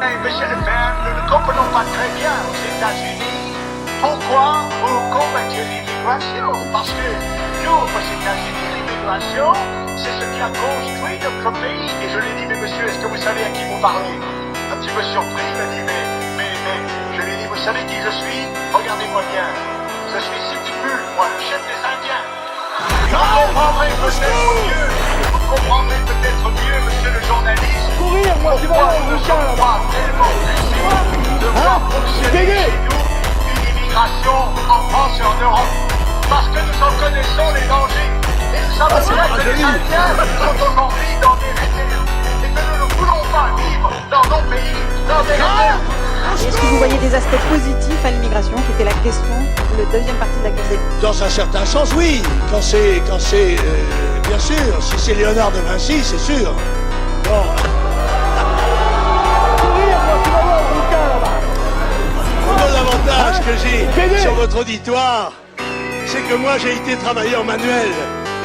Mais monsieur Le Pen, nous ne comprenons pas très bien aux États-Unis pourquoi vous combattez l'immigration. Parce que nous, aux États-Unis, l'immigration, c'est ce qui a construit notre pays. Et je lui ai dit, mais monsieur, est-ce que vous savez à qui vous parlez? Un petit peu surpris, il m'a dit, mais, je lui ai dit, vous savez qui je suis? Regardez-moi bien. Je suis Sitting Bull, moi, le chef des Indiens. Vous comprendrez peut-être mieux, monsieur le journaliste, Courir, moi, tu vas pourquoi voir nous ne le sommes bouquin, pas tellement déçus de voir fonctionner chez nous une immigration en France et en Europe. Parce que nous en connaissons les dangers. Et nous savons bien que les Indiens sont aujourd'hui dans des réserves. Et que nous ne voulons pas vivre dans nos pays, dans des réserves. Est-ce que vous voyez des aspects positifs à l'immigration, qui était la question, le deuxième partie de la question? Dans un certain sens, oui. Quand c'est, bien sûr, si c'est Léonard de Vinci, c'est sûr. Bon. Courir, moi, tu vas voir le bouquin, là-bas. Le avantage que j'ai Pédé. sur votre auditoire, c'est que moi j'ai été travailleur manuel.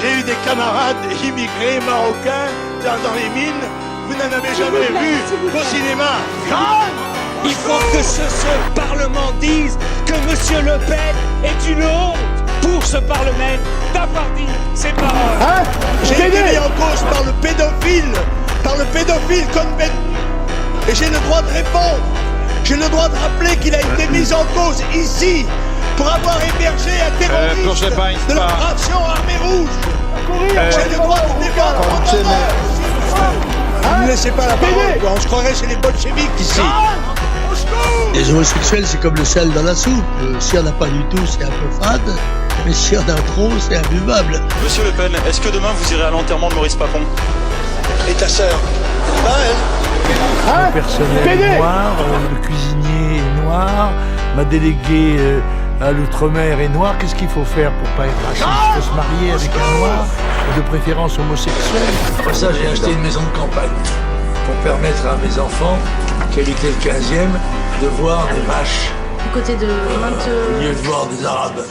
J'ai eu des camarades immigrés marocains dans les mines. Vous n'en avez jamais vu au cinéma. Il faut que ce Parlement dise que M. Le Pen est une honte pour ce Parlement d'avoir dit ces paroles. Hein? J'ai été Pédé. mis en cause par le pédophile Cohn-Bendit. Et j'ai le droit de répondre. J'ai le droit de rappeler qu'il a été mis en cause ici pour avoir hébergé un terroriste de l'opération Armée Rouge. Courir, J'ai le droit de débattre en honneur. Vous ne me laissez pas la parole, quoi. On se croirait chez les bolcheviks ici. Les homosexuels, c'est comme le sel dans la soupe. S'il n'y en a pas du tout, c'est un peu fade. Mais s'il y en a trop, c'est imbuvable. Monsieur Le Pen, est-ce que demain vous irez à l'enterrement de Maurice Papon? Et ta sœur, elle va, elle? hein? Le personnel Pédé. est noir, le cuisinier est noir, ma déléguée à l'outre-mer est noire. Qu'est-ce qu'il faut faire pour pas être raciste? Il faut se marier avec un noir, de préférence homosexuel. Après ça, j'ai acheté une maison de campagne pour permettre à mes enfants, qui habitaient le 15e, de voir des vaches Du côté de au lieu de voir des Arabes.